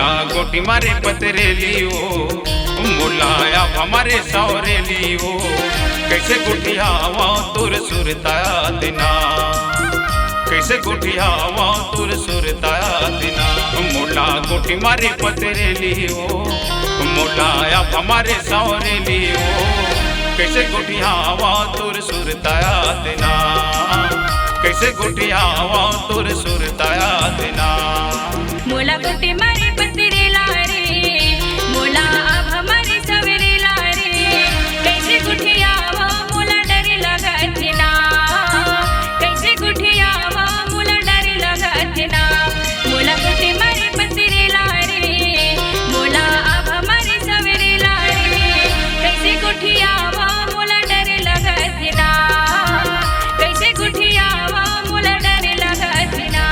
मुला गोटी मारे पतरेली हो, मुला आप हमारे सौरेली हो। कैसे गुटियावा तुर सुरताया दिना, कैसे गुटियावा तुर सुरताया दिना। मुला गोटी मारे पतरेली हो, मुला आप हमारे सौरेली हो। कैसे गुटियावा तुर सुरताया दिना, कैसे गुटियावा तुर सुरताया दिना। मोला गोटी मारे पतरेला रे, मोला अब हमारे सवेरेला रे। कैसे गुठियावा मोला डर लगत ना, कैसे गुठियावा मोला डर लगत ना। मोला गोटी मारे पतरेला रे, मोला अब हमारे सवेरेला रे। कैसे गुठियावा मोला डर लगत ना, कैसे गुठियावा मोला डर लगत ना।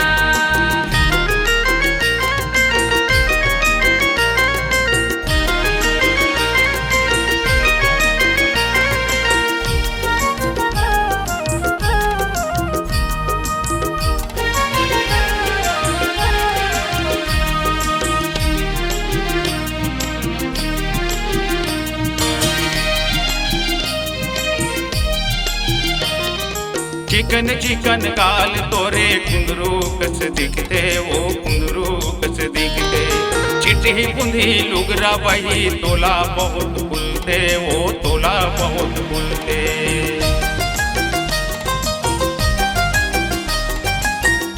चिकन चिकन गाल तोरे कुंदरू कस दिखते, वो कुंदरू कस दिखते। चिट्ठी बुंदी लुगरा बही तोला बहुत बुलते, वो तोला बहुत बुलते।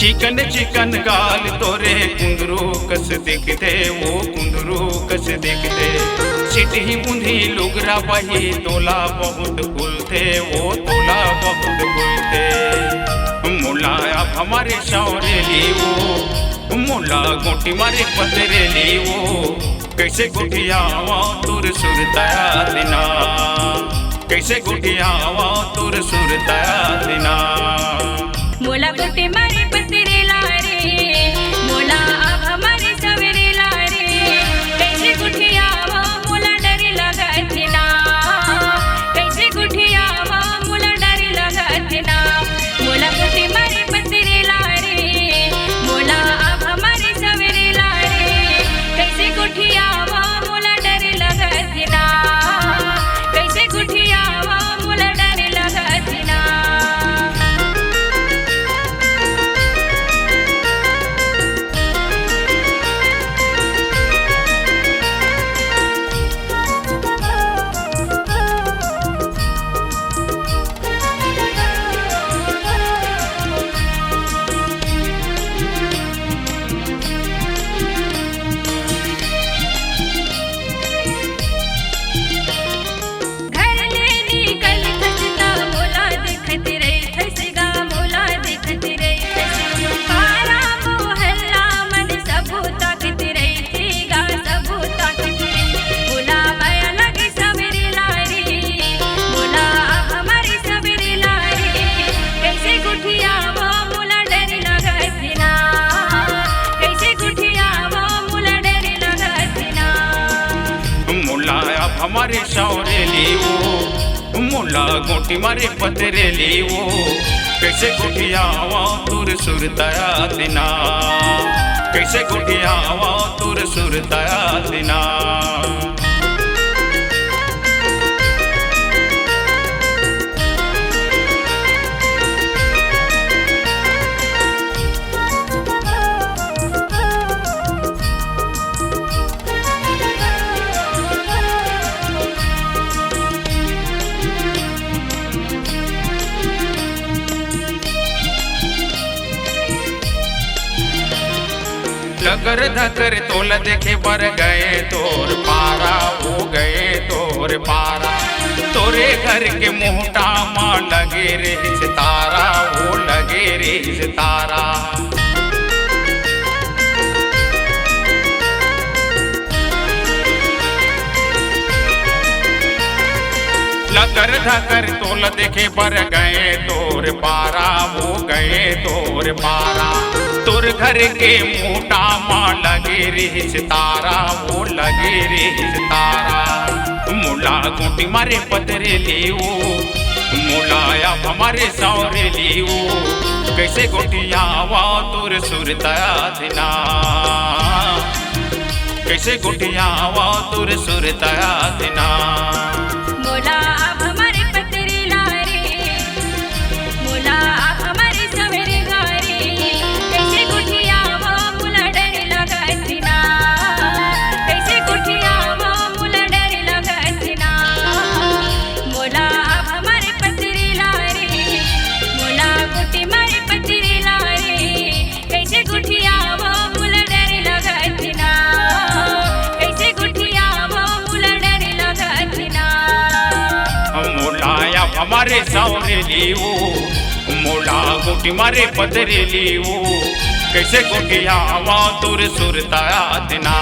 चिकन चिकन गाल तोरे कुंदरू कस दिखते, वो कुंदरू कस दिखते। चिट्ठी बुंदी लुगरा बही तोला बहुत बुलते, वो तोला बहुत बुलते। मुला आप हमारे सौरेली वो, मुला गोटी मारे पतरेली वो। कैसे गुटियावा तुर सुरताया दिना, कैसे गुटियावा तुर सुरताया दिना। मोला गोटी मारे पतरेला रे, मोला अब हमारे सवेरेला रे। कैसे गुठियावा मोला डर लगत ना, कैसे गुठियावा मोला डर लगत ना। मोला गोटी मारे पतरेला रे, मोला अब हमारे सवेरेला रे। कैसे गुठियावा मोला डर लगत ना, कैसे गुठियावा मोला डर लगत ना। हमारे सौरेली वो, मुला गोटी मारे पतरेली वो। कैसे गुटियावा तुर सुरताया दिना, कैसे गुटियावा तुर सुरताया दिना। लगर धकर तोल देखे बर गए तोर पारा, हो गए तोर पारा। तोरे घर के मोहटा माँ लगे रे सितारा, वो लगे रे सितारा। लगर धकर तोल देखे बर गए तोर पारा, वो गए तोर पारा। तोर घर के मोटा माँ लगे रे सितारा, वो लगे रे सितारा। मुला गोटी मारे पतरेली वो, मुला आप हमारे सौरेली वो। कैसे गुटियावा तुर सुरताया दिना, कैसे गुठियावा तुर सुरताया दिना। मोला अब हमारे पतरेला रे, मोला अब हमारे सवेरे गारे, कैसे गुठियावा मुला डर लगत ना, कैसे गुठियावा मुला डर लगत ना। मोला अब हमारे पतरेला रे, मोला गुटी मारे पतरेला रे, कैसे गुठियावा मुला डर लगत ना, कैसे गुठियावा मुला डर लगत ना। मोलाया हमारे सावरे लीवो, मोला गुटी मारे पदरे लीवो, कैसे गुठियावा तुर सुरताया दिना।